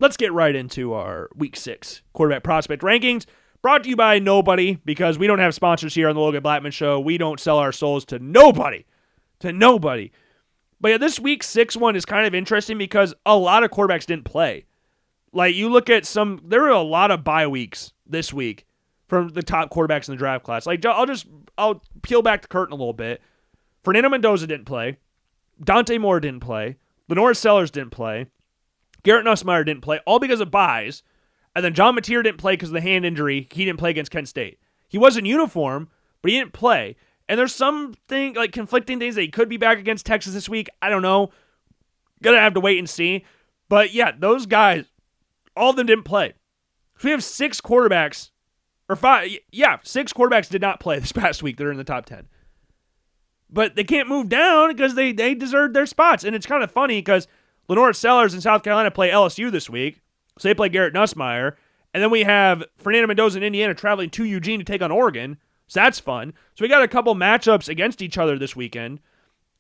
let's get right into our Week 6 quarterback prospect rankings. Brought to you by nobody, because we don't have sponsors here on the Logan Blackman Show. We don't sell our souls to nobody. But yeah, this Week 6 one is kind of interesting because a lot of quarterbacks didn't play. Like, you look at there were a lot of bye weeks this week from the top quarterbacks in the draft class. Like, I'll peel back the curtain a little bit. Fernando Mendoza didn't play. Dante Moore didn't play. Lenore Sellers didn't play. Garrett Nussmeier didn't play, all because of buys. And then John Mateer didn't play because of the hand injury. He didn't play against Kent State. He was in uniform, but he didn't play. And there's something, like, conflicting things that he could be back against Texas this week. I don't know. Gonna have to wait and see. But yeah, those guys, all of them didn't play. So we have 6 quarterbacks, or 5, yeah, 6 quarterbacks did not play this past week. They're in the top 10. But they can't move down because they deserved their spots. And it's kind of funny because Lenore Sellers in South Carolina play LSU this week. So they play Garrett Nussmeier. And then we have Fernando Mendoza in Indiana traveling to Eugene to take on Oregon. So that's fun. So we got a couple matchups against each other this weekend.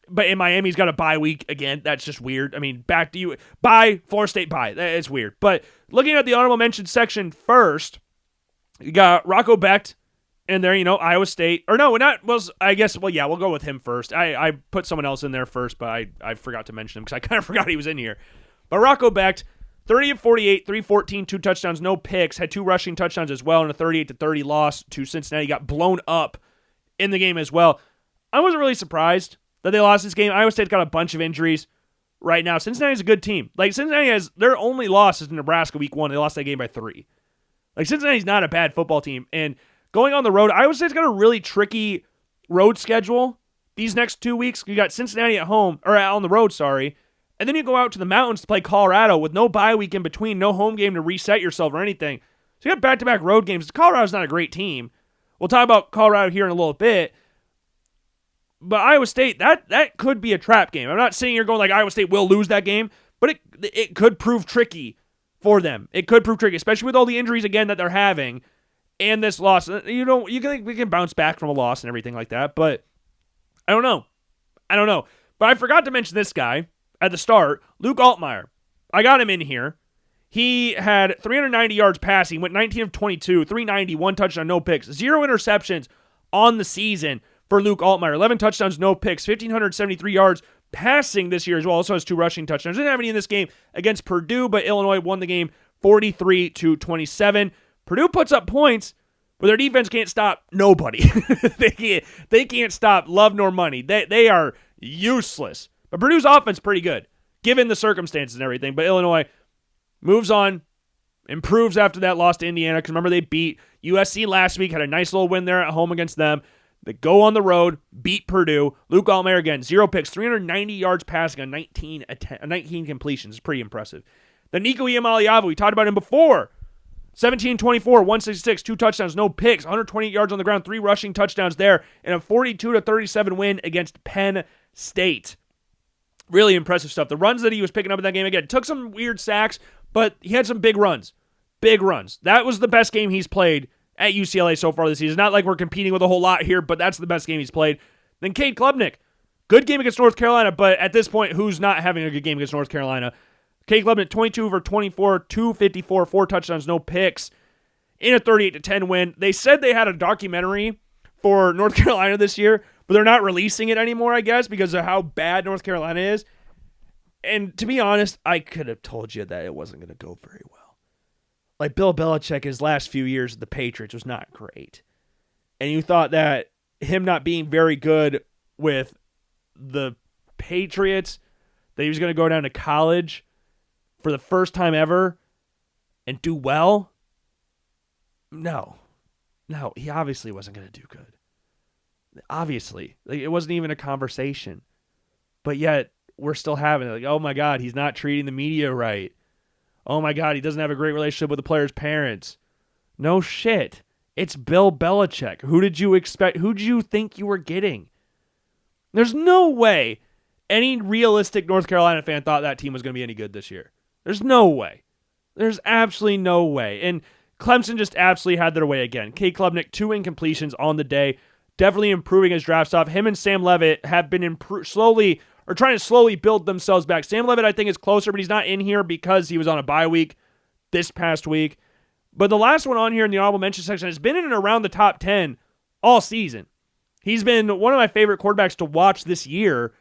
But in Miami's got a bye week again. That's just weird. I mean, back to you. Bye, Florida State bye. It's weird. But looking at the honorable mention section first, you got Rocco Becht in there, Iowa State. Or no, I guess, well, yeah, we'll go with him first. I put someone else in there first, but I forgot to mention him because I kind of forgot he was in here. But Rocco Becht, 30 of 48, 314, 2 touchdowns, no picks, had 2 rushing touchdowns as well in a 38-30 loss to Cincinnati. Got blown up in the game as well. I wasn't really surprised that they lost this game. Iowa State's got a bunch of injuries right now. Cincinnati's a good team. Like, Cincinnati has their only loss is in Nebraska week 1. They lost that game by 3. Like, Cincinnati's not a bad football team. And going on the road, Iowa State's got a really tricky road schedule these next 2 weeks. You got Cincinnati at home, or on the road, sorry. And then you go out to the mountains to play Colorado with no bye week in between, no home game to reset yourself or anything. So you got back-to-back road games. Colorado's not a great team. We'll talk about Colorado here in a little bit. But Iowa State, that could be a trap game. I'm not sitting here going like Iowa State will lose that game, but it could prove tricky for them. It could prove tricky, especially with all the injuries again that they're having and this loss. We can bounce back from a loss and everything like that, but I don't know. But I forgot to mention this guy at the start, Luke Altmaier. I got him in here. He had 390 yards passing, went 19 of 22, 390, 1 touchdown, no picks, 0 interceptions on the season for Luke Altmaier. 11 touchdowns, no picks, 1,573 yards passing this year as well. Also has 2 rushing touchdowns. Didn't have any in this game against Purdue, but Illinois won the game 43-27. Purdue puts up points, but their defense can't stop nobody. They can't stop love nor money. They are useless. But Purdue's offense pretty good, given the circumstances and everything. But Illinois moves on, improves after that loss to Indiana. Because remember, they beat USC last week, had a nice little win there at home against them. They go on the road, beat Purdue. Luke Altmaier again, 0 picks, 390 yards passing on 19 completions. It's pretty impressive. Then Nico Iamaleava, we talked about him before. 17-24, 166, 2 touchdowns, no picks, 128 yards on the ground, 3 rushing touchdowns there, and a 42-37 win against Penn State. Really impressive stuff. The runs that he was picking up in that game, again, took some weird sacks, but he had some big runs. Big runs. That was the best game he's played at UCLA so far this season. Not like we're competing with a whole lot here, but that's the best game he's played. Then Cade Klubnik. Good game against North Carolina, but at this point, who's not having a good game against North Carolina? Cade Klubnik, 22 over 24, 254, 4 touchdowns, no picks, in a 38-10 win. They said they had a documentary for North Carolina this year, but they're not releasing it anymore, I guess, because of how bad North Carolina is. And to be honest, I could have told you that it wasn't going to go very well. Like, Bill Belichick, his last few years at the Patriots was not great. And you thought that him not being very good with the Patriots, that he was going to go down to college for the first time ever and do well? No, he obviously wasn't going to do good. Obviously. Like, it wasn't even a conversation. But yet, we're still having it. Like, oh my God, he's not treating the media right. Oh my God, he doesn't have a great relationship with the players' parents. No shit. It's Bill Belichick. Who did you expect? Who did you think you were getting? There's no way any realistic North Carolina fan thought that team was going to be any good this year. There's no way. There's absolutely no way. And Clemson just absolutely had their way again. Cade Klubnik, 2 incompletions on the day. Definitely improving his draft stock. Him and Sam Levitt have been trying to slowly build themselves back. Sam Levitt, I think, is closer, but he's not in here because he was on a bye week. this past week. But the last one on here in the honorable mention section has been in and around the top 10 all season. He's been one of my favorite quarterbacks to watch this year,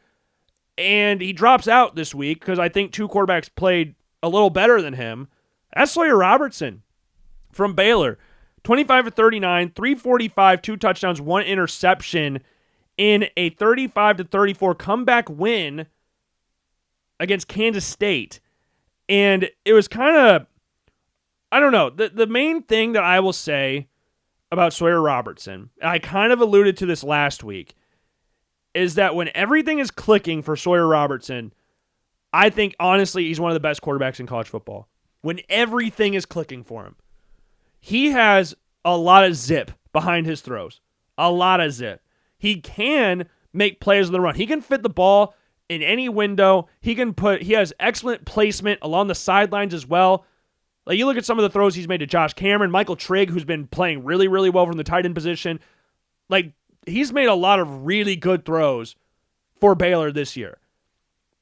and he drops out this week because I think two quarterbacks played a little better than him. That's Sawyer Robertson from Baylor. 25 for 39, 345, 2 touchdowns, 1 interception in a 35-34 comeback win against Kansas State. And it was kind of, I don't know, the main thing that I will say about Sawyer Robertson, and I kind of alluded to this last week, is that when everything is clicking for Sawyer Robertson, I think, honestly, he's one of the best quarterbacks in college football. When everything is clicking for him. He has a lot of zip behind his throws. A lot of zip. He can make plays on the run. He can fit the ball in any window. He has excellent placement along the sidelines as well. Like, you look at some of the throws he's made to Josh Cameron, Michael Trigg, who's been playing really, really well from the tight end position. Like, he's made a lot of really good throws for Baylor this year.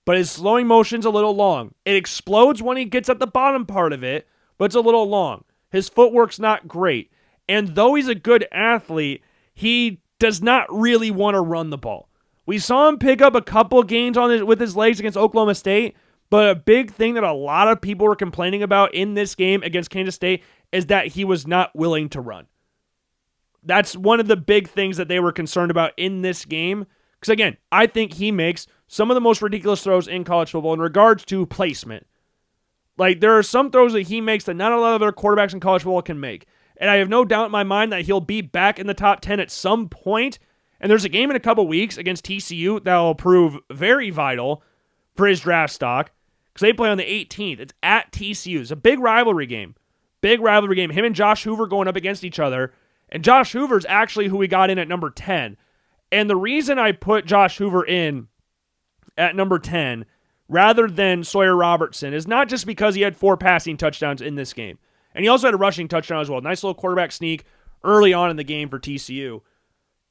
But his slowing motion's a little long. It explodes when he gets at the bottom part of it, but it's a little long. His footwork's not great. And though he's a good athlete, he does not really want to run the ball. We saw him pick up a couple gains with his legs against Oklahoma State, but a big thing that a lot of people were complaining about in this game against Kansas State is that he was not willing to run. That's one of the big things that they were concerned about in this game. Because again, I think he makes some of the most ridiculous throws in college football in regards to placement. Like, there are some throws that he makes that not a lot of other quarterbacks in college football can make. And I have no doubt in my mind that he'll be back in the top 10 at some point. And there's a game in a couple weeks against TCU that will prove very vital for his draft stock. Because they play on the 18th. It's at TCU. It's a big rivalry game. Big rivalry game. Him and Josh Hoover going up against each other. And Josh Hoover's actually who we got in at number 10. And the reason I put Josh Hoover in at number 10 rather than Sawyer Robertson is not just because he had 4 passing touchdowns in this game. And he also had a rushing touchdown as well. Nice little quarterback sneak early on in the game for TCU.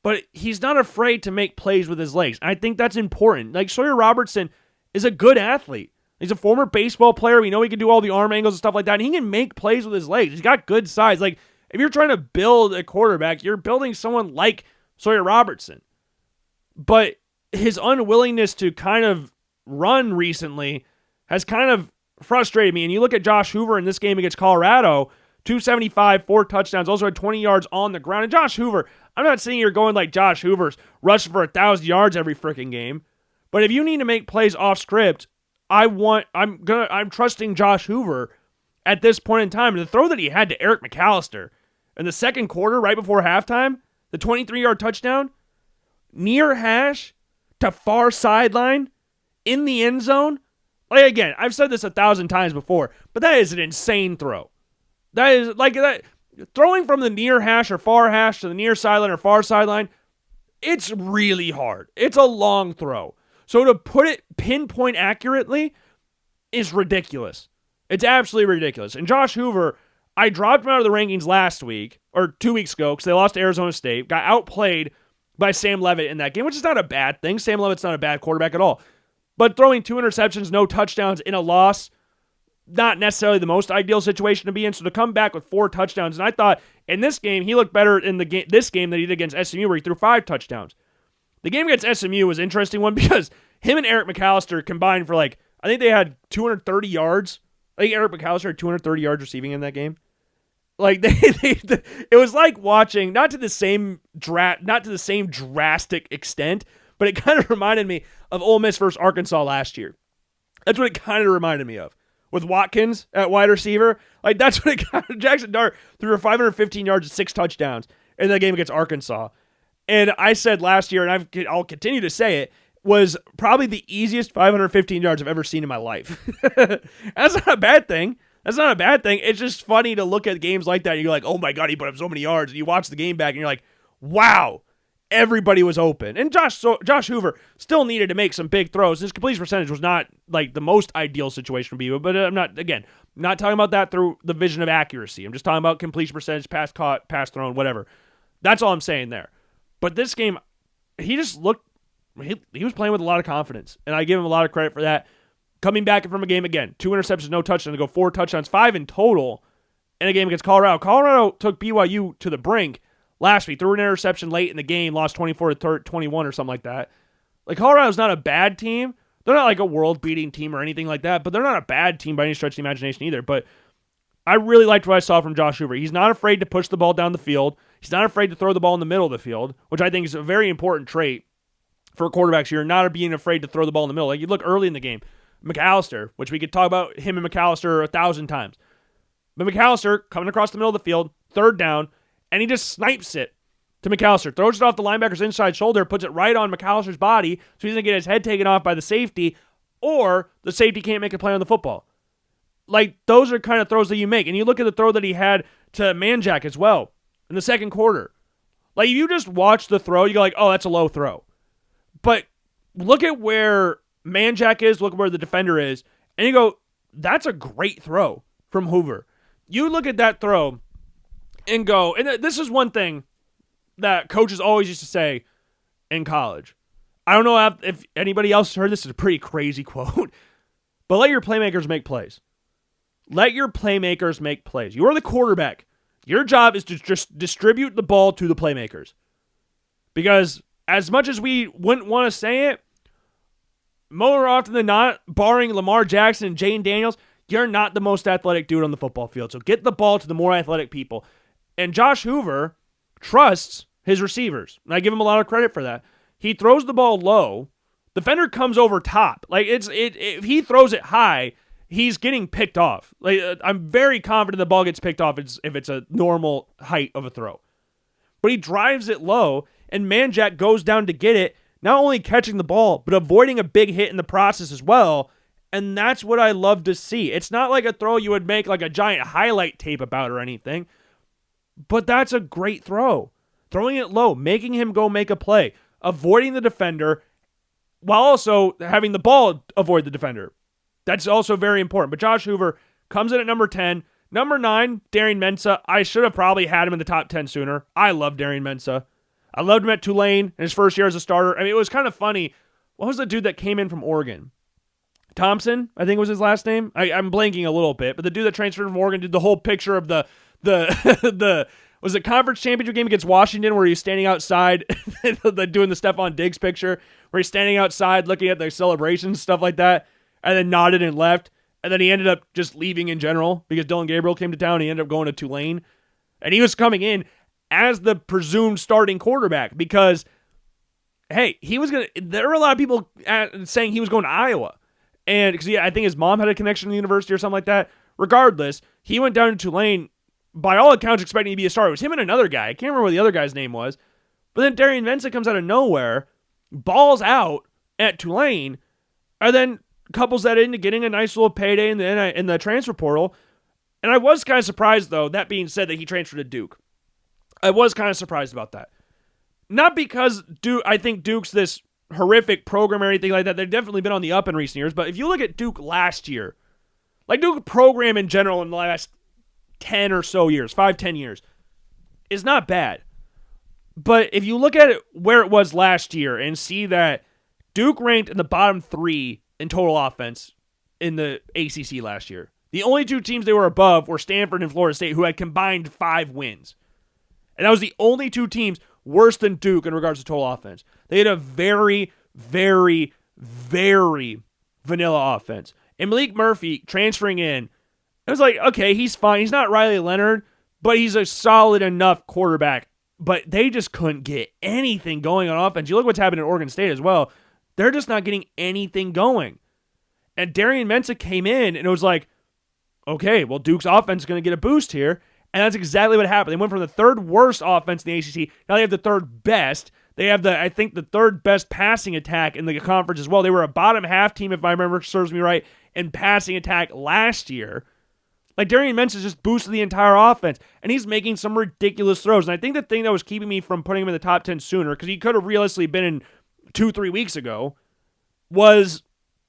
But he's not afraid to make plays with his legs. I think that's important. Like, Sawyer Robertson is a good athlete. He's a former baseball player. We know he can do all the arm angles and stuff like that. And he can make plays with his legs. He's got good size. Like, if you're trying to build a quarterback, you're building someone like Sawyer Robertson. But his unwillingness to kind of run recently has kind of frustrated me. And you look at Josh Hoover in this game against Colorado, 275, 4 touchdowns, also had 20 yards on the ground. And Josh Hoover, I'm not saying you're going like Josh Hoover's rushing for 1,000 yards every freaking game. But if you need to make plays off script, I'm trusting Josh Hoover at this point in time. And the throw that he had to Eric McAllister in the second quarter, right before halftime, the 23-yard touchdown, near hash to far sideline in the end zone. Like, again, I've said this 1,000 times before, but that is an insane throw. That is like that. Throwing from the near hash or far hash to the near sideline or far sideline, it's really hard. It's a long throw. So to put it pinpoint accurately is ridiculous. It's absolutely ridiculous. And Josh Hoover, I dropped him out of the rankings last week, or 2 weeks ago, because they lost to Arizona State, got outplayed by Sam Leavitt in that game, which is not a bad thing. Sam Leavitt's not a bad quarterback at all. But throwing 2 interceptions, no touchdowns in a loss, not necessarily the most ideal situation to be in. So to come back with 4 touchdowns, and I thought in this game, he looked better in this game than he did against SMU, where he threw 5 touchdowns. The game against SMU was an interesting one because him and Eric McAllister combined for I think they had 230 yards. I think Eric McAllister had 230 yards receiving in that game. Like it was like watching, not to the same drastic extent, but it kind of reminded me of Ole Miss versus Arkansas last year. That's what it kind of reminded me of. With Watkins at wide receiver, like that's what it kind of, Jackson Dart threw for 515 yards and 6 touchdowns in that game against Arkansas. And I said last year, and I'll continue to say it, was probably the easiest 515 yards I've ever seen in my life. That's not a bad thing. That's not a bad thing. It's just funny to look at games like that. And you're like, oh my God, he put up so many yards. And you watch the game back and you're like, wow, everybody was open. And Josh Hoover still needed to make some big throws. His completion percentage was not like the most ideal situation to be with, but I'm not talking about that through the vision of accuracy. I'm just talking about completion percentage, pass caught, pass thrown, whatever. That's all I'm saying there. But this game, he just looked, he was playing with a lot of confidence, and I give him a lot of credit for that. Coming back from a game again, 2 interceptions, no touchdowns, to go 4 touchdowns, 5 in total in a game against Colorado. Colorado took BYU to the brink last week. Threw an interception late in the game, lost 24-21 or something like that. Like, Colorado's not a bad team. They're not like a world-beating team or anything like that, but they're not a bad team by any stretch of the imagination either. But I really liked what I saw from Josh Hoover. He's not afraid to push the ball down the field. He's not afraid to throw the ball in the middle of the field, which I think is a very important trait for quarterbacks here, not being afraid to throw the ball in the middle. Like, you look early in the game, McAllister, which we could talk about him and McAllister 1,000 times. But McAllister coming across the middle of the field, third down, and he just snipes it to McAllister. Throws it off the linebacker's inside shoulder, puts it right on McAllister's body, so he doesn't get his head taken off by the safety, or the safety can't make a play on the football. Like, those are kind of throws that you make. And you look at the throw that he had to Manjack as well in the second quarter. Like, you just watch the throw, you go like, oh, that's a low throw. But look at where Manjack is, look where the defender is, and you go, that's a great throw from Hoover. You look at that throw and go, and this is one thing that coaches always used to say in college. I don't know if anybody else heard this. Is a pretty crazy quote, but let your playmakers make plays. Let your playmakers make plays. You are the quarterback. Your job is to just distribute the ball to the playmakers. Because as much as we wouldn't want to say it, more often than not, barring Lamar Jackson and Jane Daniels, you're not the most athletic dude on the football field. So get the ball to the more athletic people. And Josh Hoover trusts his receivers. And I give him a lot of credit for that. He throws the ball low. Defender comes over top. Like, if he throws it high, he's getting picked off. Like, I'm very confident the ball gets picked off if it's a normal height of a throw. But he drives it low, and Manjack goes down to get it, not only catching the ball, but avoiding a big hit in the process as well. And that's what I love to see. It's not like a throw you would make like a giant highlight tape about or anything, but that's a great throw. Throwing it low, making him go make a play, avoiding the defender, while also having the ball avoid the defender. That's also very important. But Josh Hoover comes in at number 10. Number 9, Darian Mensah. I should have probably had him in the top 10 sooner. I love Darian Mensah. I loved him at Tulane in his first year as a starter. I mean, it was kind of funny. What was the dude that came in from Oregon? Thompson, I think was his last name. I'm blanking a little bit, but the dude that transferred from Oregon did the whole picture of the was it conference championship game against Washington where he's standing outside doing the Stephon Diggs picture where he's standing outside looking at the celebrations, stuff like that, and then nodded and left. And then he ended up just leaving in general because Dylan Gabriel came to town. He ended up going to Tulane. And he was coming in as the presumed starting quarterback because, hey, there were a lot of people saying he was going to Iowa. And because I think his mom had a connection to the university or something like that. Regardless, he went down to Tulane, by all accounts, expecting to be a starter. It was him and another guy. I can't remember what the other guy's name was. But then Darian Mensah comes out of nowhere, balls out at Tulane, and then couples that into getting a nice little payday in the transfer portal. And I was kind of surprised, though, that being said, that he transferred to Duke. I was kind of surprised about that. Not because I think Duke's this horrific program or anything like that. They've definitely been on the up in recent years. But if you look at Duke last year, like Duke program in general in the last 10 or so years, 5-10 years, is not bad. But if you look at it where it was last year and see that Duke ranked in the bottom 3 in total offense in the ACC last year. The only 2 teams they were above were Stanford and Florida State, who had combined 5 wins. And that was the only 2 teams worse than Duke in regards to total offense. They had a very, very, very vanilla offense. And Malik Murphy transferring in, it was like, okay, he's fine. He's not Riley Leonard, but he's a solid enough quarterback. But they just couldn't get anything going on offense. You look what's happened at Oregon State as well. They're just not getting anything going. And Darian Mensah came in, and it was like, okay, well, Duke's offense is going to get a boost here. And that's exactly what happened. They went from the 3rd worst offense in the ACC. Now they have the 3rd best. They have the 3rd best passing attack in the conference as well. They were a bottom half team, if I remember serves me right, in passing attack last year. Like, Darian Mensah just boosted the entire offense, and he's making some ridiculous throws. And I think the thing that was keeping me from putting him in the top 10 sooner, because he could have realistically been in 2-3 weeks ago, was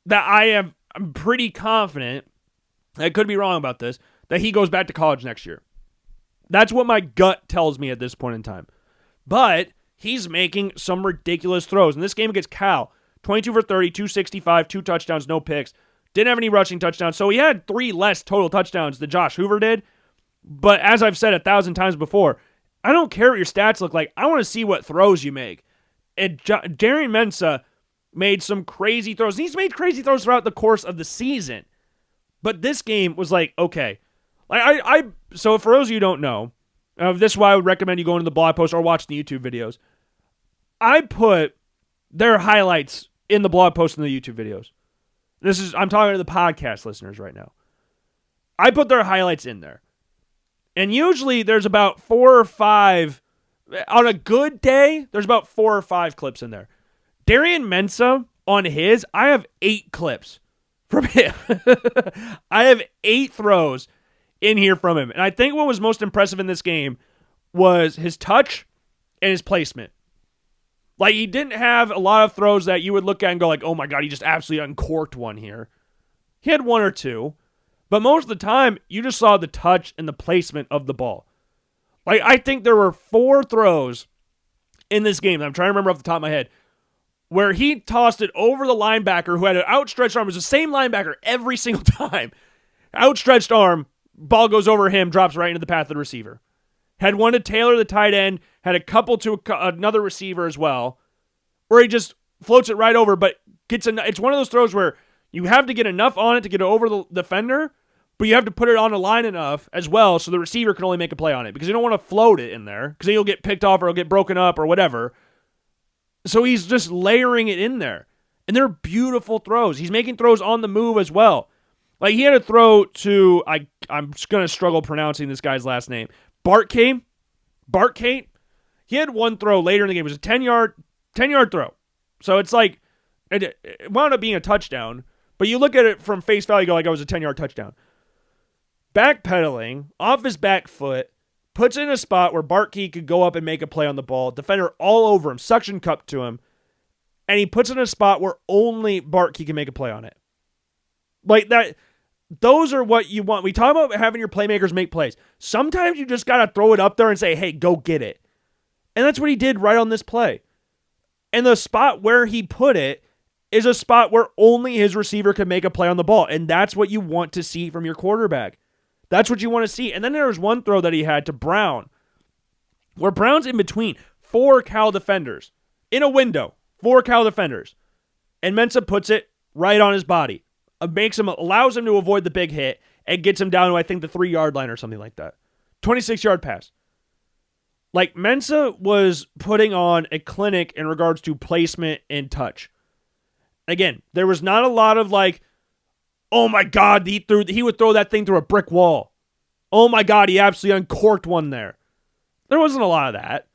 that I'm pretty confident, I could be wrong about this, that he goes back to college next year. That's what my gut tells me at this point in time. But he's making some ridiculous throws. In this game against Cal, 22 for 30, 265, 2 touchdowns, no picks. Didn't have any rushing touchdowns, so he had 3 less total touchdowns than Josh Hoover did. But as I've said 1,000 times before, I don't care what your stats look like. I want to see what throws you make. And Darian Mensah made some crazy throws. He's made crazy throws throughout the course of the season. But this game was like, okay. So for those of you who don't know, this is why I would recommend you go into the blog post or watch the YouTube videos. I put their highlights in the blog post and the YouTube videos. I'm talking to the podcast listeners right now. I put their highlights in there. And usually there's about 4 or 5, on a good day, there's about 4 or 5 clips in there. Darian Mensah, on his, I have 8 clips from him. I have 8 throws in here from him. And I think what was most impressive in this game was his touch and his placement. Like, he didn't have a lot of throws that you would look at and go like, oh my God, he just absolutely uncorked one here. He had 1 or 2. But most of the time, you just saw the touch and the placement of the ball. Like, I think there were 4 throws in this game, I'm trying to remember off the top of my head, where he tossed it over the linebacker who had an outstretched arm. It was the same linebacker every single time. Outstretched arm, ball goes over him, drops right into the path of the receiver. Had one to Taylor, the tight end, had a couple to another receiver as well, where he just floats it right over, but it's one of those throws where you have to get enough on it to get over the defender, but you have to put it on the line enough as well so the receiver can only make a play on it because you don't want to float it in there because then you'll get picked off or it'll get broken up or whatever. So he's just layering it in there. And they're beautiful throws. He's making throws on the move as well. Like he had a throw to, I'm just going to struggle pronouncing this guy's last name, Bartkate. He had one throw later in the game. It was a 10-yard throw. So it's like, it wound up being a touchdown, but you look at it from face value, you go like, it was a 10-yard touchdown. Backpedaling off his back foot, puts it in a spot where Bartkey could go up and make a play on the ball. Defender all over him, suction cup to him, and he puts it in a spot where only Bartkey can make a play on it. Like that, those are what you want. We talk about having your playmakers make plays. Sometimes you just got to throw it up there and say, hey, go get it. And that's what he did right on this play. And the spot where he put it is a spot where only his receiver can make a play on the ball. And that's what you want to see from your quarterback. That's what you want to see. And then there was one throw that he had to Brown, where Brown's in between 4 Cal defenders in a window, 4 Cal defenders. And Mensah puts it right on his body. Allows him to avoid the big hit and gets him down to, I think, the 3-yard line or something like that. 26-yard pass. Like, Mensah was putting on a clinic in regards to placement and touch. Again, there was not a lot of like, oh my God, he would throw that thing through a brick wall. Oh my God, he absolutely uncorked one there. There wasn't a lot of that.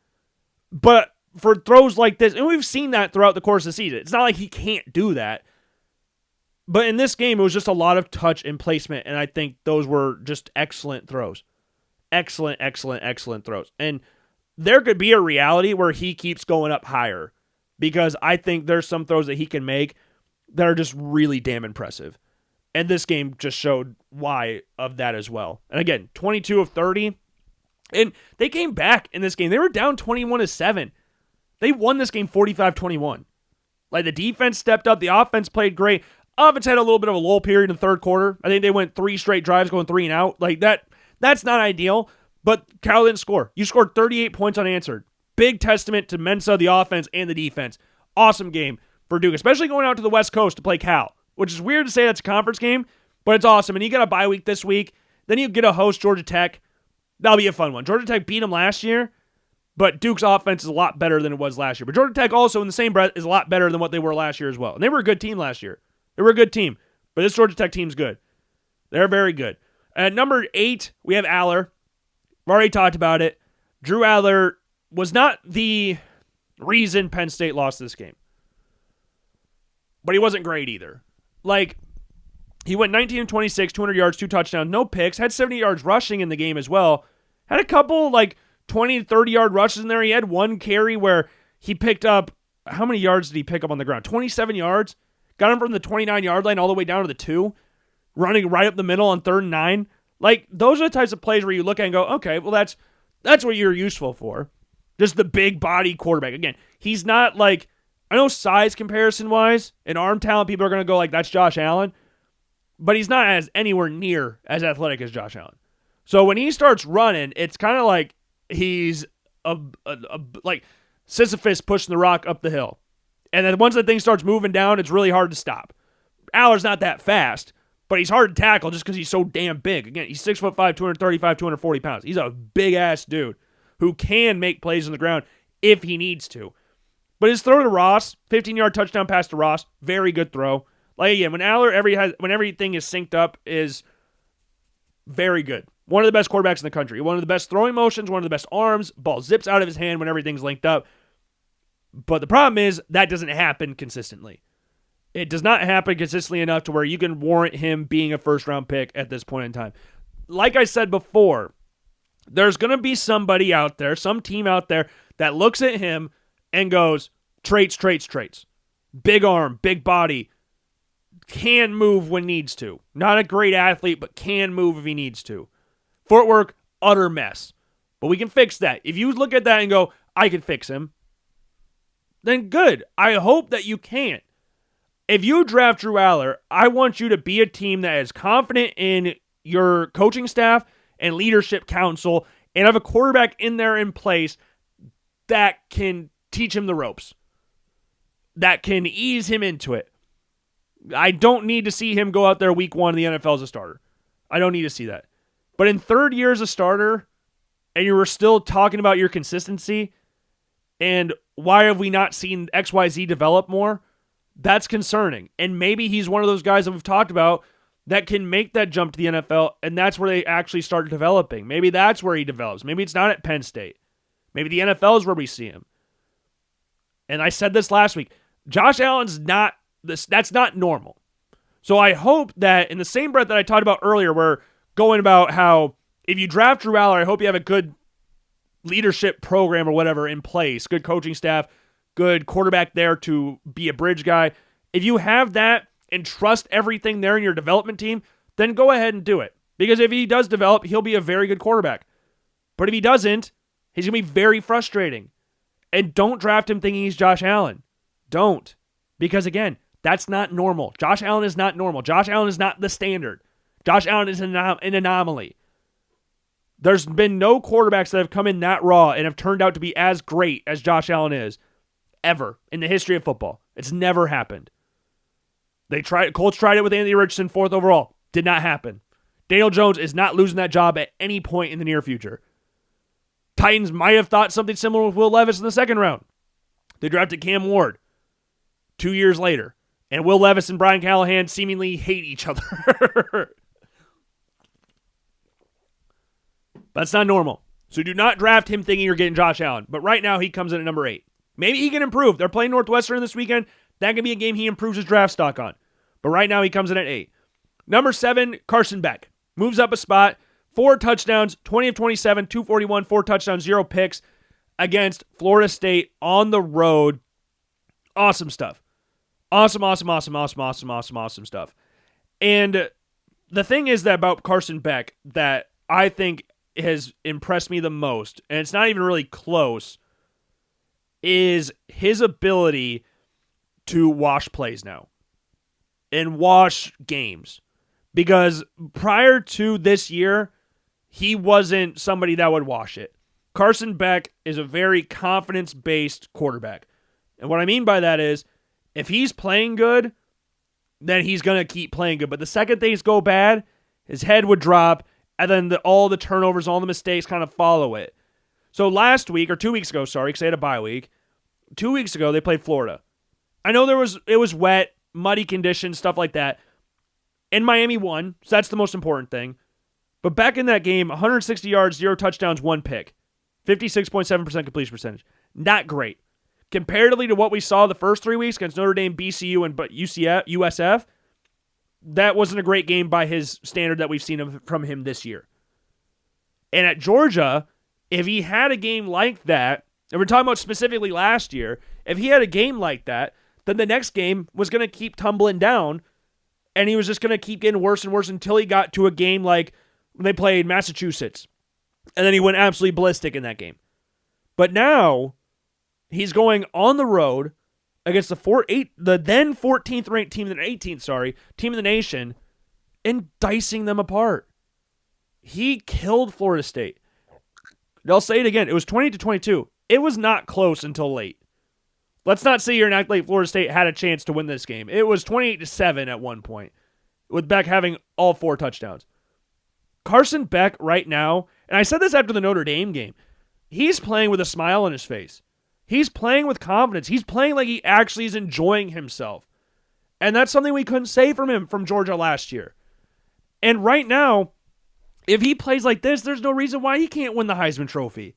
But for throws like this, and we've seen that throughout the course of the season. It's not like he can't do that. But in this game, it was just a lot of touch and placement, and I think those were just excellent throws. Excellent throws. And there could be a reality where he keeps going up higher because I think there's some throws that he can make that are just really damn impressive. And this game just showed why of that as well. And again, 22 of 30. And they came back in this game. They were down 21-7. They won this game 45-21. Like, the defense stepped up. The offense played great. Offense had a little bit of a lull period in the third quarter. I think they went 3 straight drives going 3 and out. Like, that's not ideal. But Cal didn't score. You scored 38 points unanswered. Big testament to Mensah, the offense, and the defense. Awesome game for Duke, especially going out to the West Coast to play Cal, which is weird to say that's a conference game, but it's awesome. And you got a bye week this week. Then you get a host Georgia Tech. That'll be a fun one. Georgia Tech beat them last year, but Duke's offense is a lot better than it was last year. But Georgia Tech also, in the same breath, is a lot better than what they were last year as well. And they were a good team last year. They were a good team, but this Georgia Tech team's good. They're very good. At number 8, we have Aller. I've already talked about it. Drew Aller was not the reason Penn State lost this game. But he wasn't great either. Like, he went 19-26, 200 yards, 2 touchdowns, no picks, had 70 yards rushing in the game as well. Had a couple, 20 to 30-yard rushes in there. He had one carry where he picked up, how many yards did he pick up on the ground? 27 yards. Got him from the 29-yard line all the way down to the 2. Running right up the middle on 3rd and 9. Like, those are the types of plays where you look at and go, okay, well, that's what you're useful for. Just the big body quarterback. Again, he's not like, I know size comparison-wise and arm talent, people are going to go like, that's Josh Allen. but he's not as anywhere near as athletic as Josh Allen. So when he starts running, it's kind of like he's like Sisyphus pushing the rock up the hill. And then once that thing starts moving down, it's really hard to stop. Aller's not that fast, but he's hard to tackle just because he's so damn big. Again, he's 6'5", 235, 240 pounds. He's a big-ass dude who can make plays on the ground if he needs to. But his throw to Ross, 15-yard touchdown pass to Ross, very good throw. Like, again, when everything is synced up, is very good. One of the best quarterbacks in the country. One of the best throwing motions, one of the best arms. Ball zips out of his hand when everything's linked up. But the problem is that doesn't happen consistently. It does not happen consistently enough to where you can warrant him being a first-round pick at this point in time. Like I said before, there's going to be somebody out there, some team out there, that looks at him and goes, traits. Big arm, big body, can move when needs to. Not a great athlete, but can move if he needs to. Footwork, utter mess. But we can fix that. If you look at that and go, I can fix him, then good. I hope that you can. If you draft Drew Aller, I want you to be a team that is confident in your coaching staff and leadership council and have a quarterback in there in place that can teach him the ropes, that can ease him into it. I don't need to see him go out there week one in the NFL as a starter. I don't need to see that. But in third year as a starter, and you were still talking about your consistency and why have we not seen XYZ develop more, that's concerning. And maybe he's one of those guys that we've talked about that can make that jump to the NFL, and that's where they actually start developing. Maybe that's where he develops. Maybe it's not at Penn State. Maybe the NFL is where we see him. And I said this last week. Josh Allen's not this. That's not normal. So I hope that in the same breath that I talked about earlier, we're going about how if you draft Drew Aller, I hope you have a good leadership program or whatever in place, good coaching staff, good quarterback there to be a bridge guy. If you have that and trust everything there in your development team, then go ahead and do it. Because if he does develop, he'll be a very good quarterback. But if he doesn't, he's going to be very frustrating. And don't draft him thinking he's Josh Allen. Don't. Because again, that's not normal. Josh Allen is not normal. Josh Allen is not the standard. Josh Allen is an anomaly. There's been no quarterbacks that have come in that raw and have turned out to be as great as Josh Allen is ever in the history of football. It's never happened. Colts tried it with Anthony Richardson, 4th overall. Did not happen. Daniel Jones is not losing that job at any point in the near future. Titans might have thought something similar with Will Levis in the 2nd round. They drafted Cam Ward 2 years later. And Will Levis and Brian Callahan seemingly hate each other. That's not normal. So do not draft him thinking you're getting Josh Allen. But right now he comes in at number 8. Maybe he can improve. They're playing Northwestern this weekend. That can be a game he improves his draft stock on. But right now he comes in at 8. Number 7, Carson Beck. Moves up a spot. 4 touchdowns, 20 of 27, 241, 4 touchdowns, 0 picks against Florida State on the road. Awesome stuff. Awesome stuff. And the thing is that about Carson Beck that I think has impressed me the most, and it's not even really close, is his ability to wash plays now and wash games. Because prior to this year, he wasn't somebody that would wash it. Carson Beck is a very confidence-based quarterback. And what I mean by that is, if he's playing good, then he's going to keep playing good. But the second things go bad, his head would drop, and then all the turnovers, all the mistakes kind of follow it. So last week, or 2 weeks ago, sorry, because they had a bye week. 2 weeks ago, they played Florida. I know it was wet, muddy conditions, stuff like that. And Miami won, so that's the most important thing. But back in that game, 160 yards, 0 touchdowns, 1 pick. 56.7% completion percentage. Not great. Comparatively to what we saw the first 3 weeks against Notre Dame, BCU, and USF, that wasn't a great game by his standard that we've seen from him this year. And at Georgia, if he had a game like that, and we're talking about specifically last year, if he had a game like that, then the next game was going to keep tumbling down, and he was just going to keep getting worse and worse until he got to a game like when they played Massachusetts. And then he went absolutely ballistic in that game. But now, he's going on the road against the then 14th ranked team in the nation, and dicing them apart. He killed Florida State. And I'll say it again. It was 28-22. It was not close until late. Let's not sit here and act like Florida State had a chance to win this game. It was 28-7 at one point, with Beck having all 4 touchdowns. Carson Beck right now, and I said this after the Notre Dame game, he's playing with a smile on his face. He's playing with confidence. He's playing like he actually is enjoying himself. And that's something we couldn't say from him from Georgia last year. And right now, if he plays like this, there's no reason why he can't win the Heisman Trophy.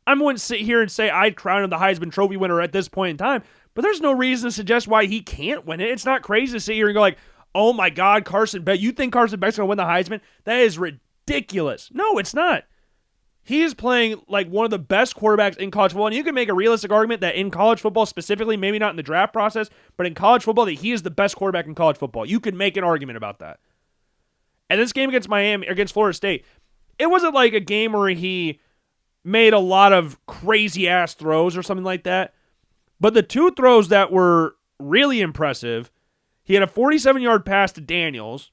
I wouldn't sit here and say I'd crown him the Heisman Trophy winner at this point in time, but there's no reason to suggest why he can't win it. It's not crazy to sit here and go like, oh my God, Carson Beck, you think Carson Beck's going to win the Heisman? That is ridiculous. No, it's not. He is playing like one of the best quarterbacks in college football, and you can make a realistic argument that in college football specifically, maybe not in the draft process, but in college football, that he is the best quarterback in college football. You could make an argument about that. And this game against Florida State, it wasn't like a game where he made a lot of crazy-ass throws or something like that. But the 2 throws that were really impressive, he had a 47-yard pass to Daniels.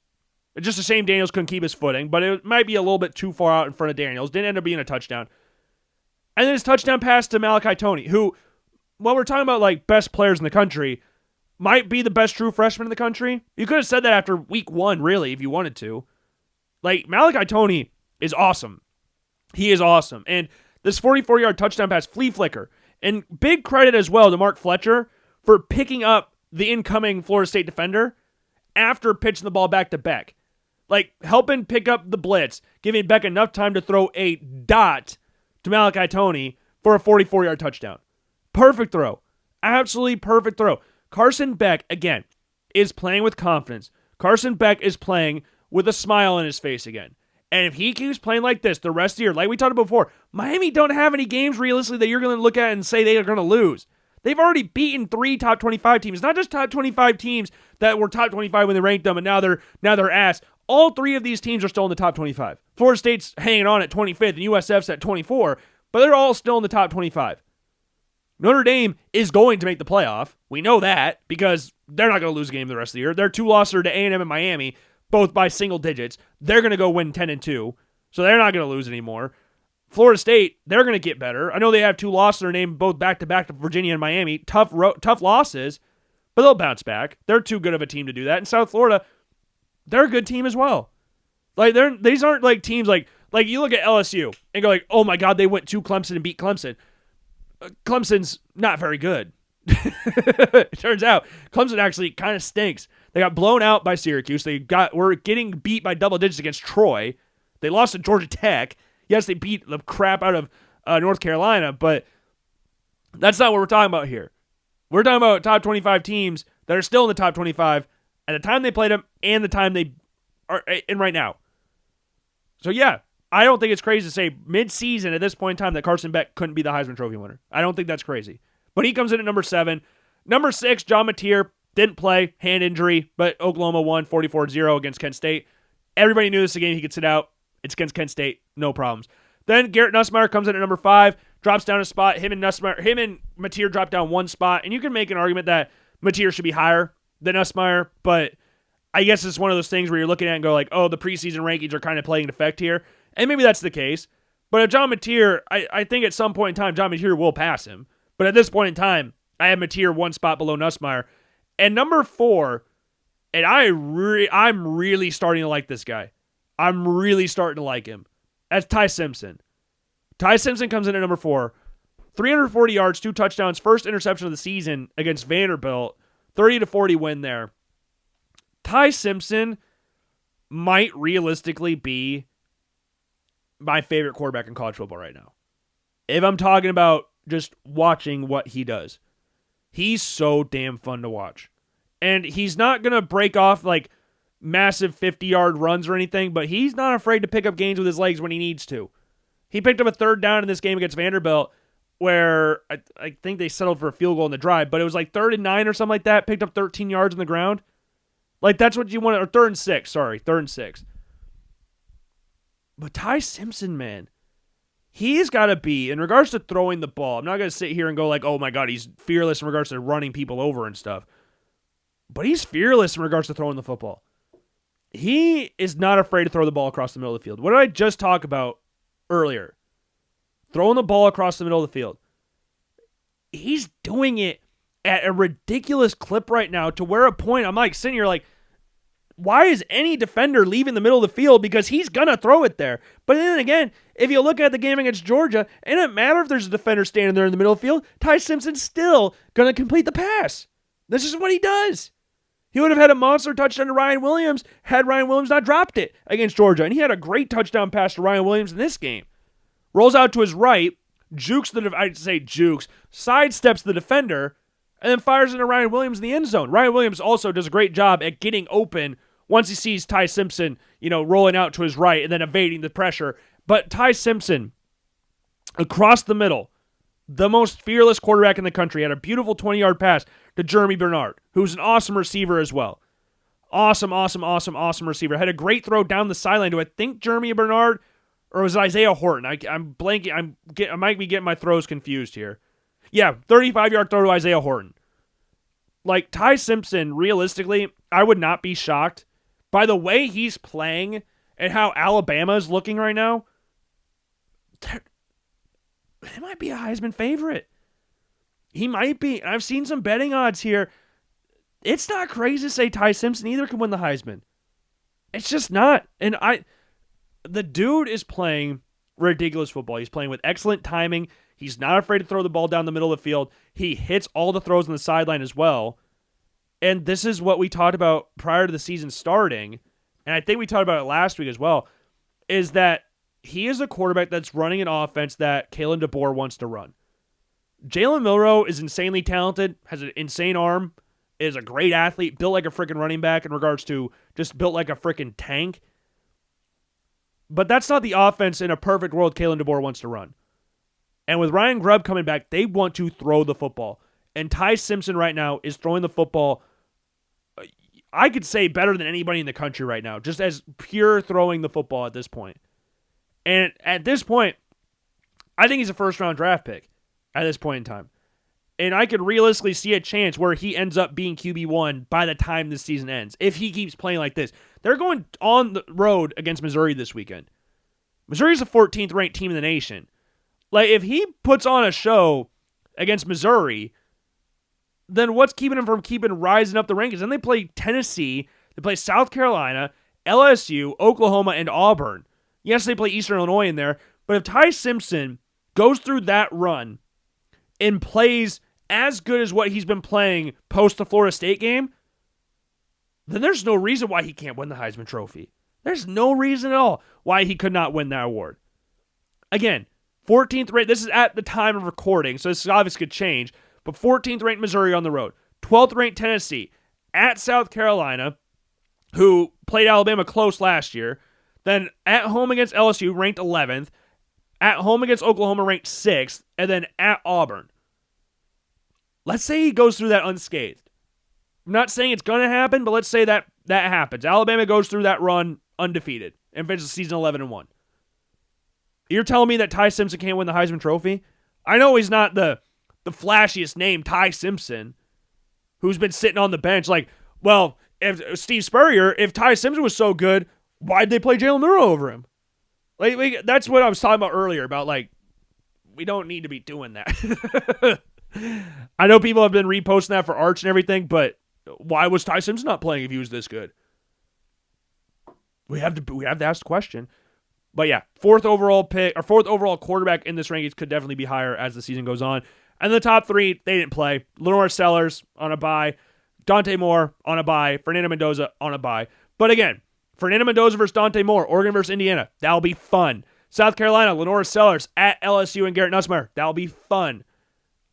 It's just a shame Daniels couldn't keep his footing, but it might be a little bit too far out in front of Daniels. Didn't end up being a touchdown. And then his touchdown pass to Malachi Toney, who, when we're talking about like best players in the country, might be the best true freshman in the country. You could have said that after week 1, really, if you wanted to. Like, Malachi Toney is awesome. He is awesome. And this 44-yard touchdown pass, flea flicker. And big credit as well to Mark Fletcher for picking up the incoming Florida State defender after pitching the ball back to Beck. Like, helping pick up the blitz, giving Beck enough time to throw a dot to Malachi Toney for a 44-yard touchdown. Perfect throw. Absolutely perfect throw. Carson Beck, again, is playing with confidence. Carson Beck is playing with a smile on his face again. And if he keeps playing like this the rest of the year, like we talked about before, Miami don't have any games realistically that you're going to look at and say they are going to lose. They've already beaten 3 top 25 teams. Not just top 25 teams that were top 25 when they ranked them, and now they're ass. All 3 of these teams are still in the top 25. Florida State's hanging on at 25th, and USF's at 24, but they're all still in the top 25. Notre Dame is going to make the playoff. We know that because they're not going to lose a game the rest of the year. Their 2 losses are to A&M and Miami, both by single digits. They're going to go win 10-2, so they're not going to lose anymore. Florida State, they're going to get better. I know they have 2 losses in their name, both back-to-back to Virginia and Miami. Tough losses, but they'll bounce back. They're too good of a team to do that. And South Florida, they're a good team as well. Like these aren't like teams like you look at LSU and go like, oh my God, they went to Clemson and beat Clemson. Clemson's not very good. It turns out Clemson actually kind of stinks. They got blown out by Syracuse. Were getting beat by double digits against Troy. They lost to Georgia Tech. Yes, they beat the crap out of North Carolina, but that's not what we're talking about here. We're talking about top 25 teams that are still in the top 25 at the time they played them and the time they are in right now. So yeah, I don't think it's crazy to say mid-season at this point in time that Carson Beck couldn't be the Heisman Trophy winner. I don't think that's crazy. But he comes in at number 7. Number 6, John Mateer, didn't play, hand injury, but Oklahoma won 44-0 against Kent State. Everybody knew this game he could sit out. It's against Kent State, no problems. Then Garrett Nussmeier comes in at number 5, drops down a spot. Him and Mateer drop down 1 spot, and you can make an argument that Mateer should be higher than Nussmeier, but I guess it's one of those things where you're looking at it and go like, oh, the preseason rankings are kind of playing an effect here, and maybe that's the case. But if John Mateer, I think at some point in time, John Mateer will pass him. But at this point in time, I have Mateer 1 spot below Nussmeier. And number 4, and I'm really starting to like this guy. I'm really starting to like him. That's Ty Simpson. Ty Simpson comes in at number 4. 340 yards, 2 touchdowns, first interception of the season against Vanderbilt. 30-40 win there. Ty Simpson might realistically be my favorite quarterback in college football right now. If I'm talking about just watching what he does. He's so damn fun to watch. And he's not going to break off like massive 50-yard runs or anything, but he's not afraid to pick up gains with his legs when he needs to. He picked up a 3rd down in this game against Vanderbilt where I think they settled for a field goal in the drive, but it was like 3rd and 9 or something like that, picked up 13 yards on the ground. Like that's what you want, or 3rd and 6, 3rd and 6. But Ty Simpson, man, he's got to be, in regards to throwing the ball, I'm not going to sit here and go like, oh my God, he's fearless in regards to running people over and stuff. But he's fearless in regards to throwing the football. he is not afraid to throw the ball across the middle of the field. What did I just talk about earlier? Throwing the ball across the middle of the field. He's doing it at a ridiculous clip right now to where a point I'm like sitting here like, why is any defender leaving the middle of the field? Because he's going to throw it there. But then again, if you look at the game against Georgia, it doesn't matter if there's a defender standing there in the middle of the field. Ty Simpson's still going to complete the pass. This is what he does. He would have had a monster touchdown to Ryan Williams had Ryan Williams not dropped it against Georgia. And he had a great touchdown pass to Ryan Williams in this game. Rolls out to his right, sidesteps the defender, and then fires into Ryan Williams in the end zone. Ryan Williams also does a great job at getting open once he sees Ty Simpson, rolling out to his right and then evading the pressure. But Ty Simpson, across the middle, the most fearless quarterback in the country, had a beautiful 20-yard pass to Jeremy Bernard, who's an awesome receiver as well. Awesome receiver. Had a great throw down the sideline to, I think, Jeremy Bernard, or was it Isaiah Horton? I'm blanking. I might be getting my throws confused here. Yeah, 35-yard throw to Isaiah Horton. Like, Ty Simpson, realistically, I would not be shocked by the way he's playing and how Alabama is looking right now. He might be a Heisman favorite. He might be. I've seen some betting odds here. It's not crazy to say Ty Simpson either can win the Heisman. It's just not. And the dude is playing ridiculous football. He's playing with excellent timing. He's not afraid to throw the ball down the middle of the field. He hits all the throws on the sideline as well. And this is what we talked about prior to the season starting, and I think we talked about it last week as well, is that he is a quarterback that's running an offense that Kalen DeBoer wants to run. Jalen Milroe is insanely talented, has an insane arm, is a great athlete, built like a freaking running back in regards to just built like a freaking tank. But that's not the offense in a perfect world Kalen DeBoer wants to run. And with Ryan Grubb coming back, they want to throw the football. And Ty Simpson right now is throwing the football, I could say, better than anybody in the country right now, just as pure throwing the football at this point. And at this point, I think he's a first-round draft pick at this point in time. And I could realistically see a chance where he ends up being QB1 by the time this season ends, if he keeps playing like this. They're going on the road against Missouri this weekend. Missouri's the 14th ranked team in the nation. Like, if he puts on a show against Missouri, then what's keeping him from rising up the rankings? Then they play Tennessee, they play South Carolina, LSU, Oklahoma, and Auburn. Yes, they play Eastern Illinois in there, but if Ty Simpson goes through that run and plays as good as what he's been playing post the Florida State game, then there's no reason why he can't win the Heisman Trophy. There's no reason at all why he could not win that award. Again, 14th ranked, this is at the time of recording, so this obviously could change, but 14th ranked Missouri on the road, 12th ranked Tennessee, at South Carolina, who played Alabama close last year, then at home against LSU, ranked 11th, at home against Oklahoma, ranked 6th, and then at Auburn. Let's say he goes through that unscathed. I'm not saying it's going to happen, but let's say that happens. Alabama goes through that run undefeated and finishes the season 11-1. You're telling me that Ty Simpson can't win the Heisman Trophy? I know he's not the flashiest name, Ty Simpson, who's been sitting on the bench. Like, well, if Steve Spurrier, if Ty Simpson was so good, why'd they play Jalen Milroe over him? Like, that's what I was talking about earlier, about, like, we don't need to be doing that. I know people have been reposting that for Arch and everything, but why was Ty Simpson not playing if he was this good? We have to ask the question. But yeah, fourth overall quarterback in this rankings could definitely be higher as the season goes on. And the top three, they didn't play. Lenore Sellers on a bye. Dante Moore on a bye. Fernando Mendoza on a bye. But again, Fernando Mendoza versus Dante Moore. Oregon versus Indiana. That'll be fun. South Carolina, Lenore Sellers at LSU and Garrett Nussmeier. That'll be fun.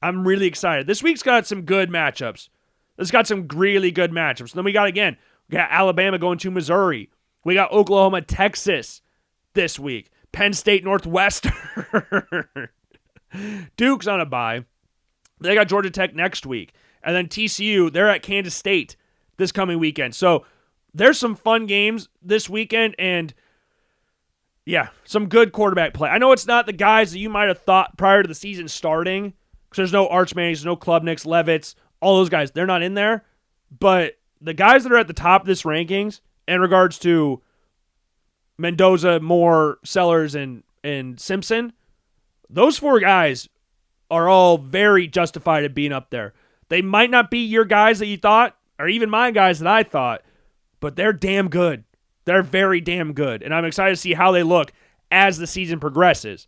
I'm really excited. This week's got some good matchups. This got some really good matchups. And then we got Alabama going to Missouri. We got Oklahoma, Texas this week. Penn State, Northwestern. Duke's on a bye. They got Georgia Tech next week. And then TCU, they're at Kansas State this coming weekend. So there's some fun games this weekend, and yeah, some good quarterback play. I know it's not the guys that you might have thought prior to the season starting, because there's no Arch Manning, there's no Klubniks, Levitz, all those guys. They're not in there. But the guys that are at the top of this rankings in regards to Mendoza, Moore, Sellers, and Simpson, those 4 guys are all very justified at being up there. They might not be your guys that you thought, or even my guys that I thought, but they're damn good. They're very damn good, and I'm excited to see how they look as the season progresses.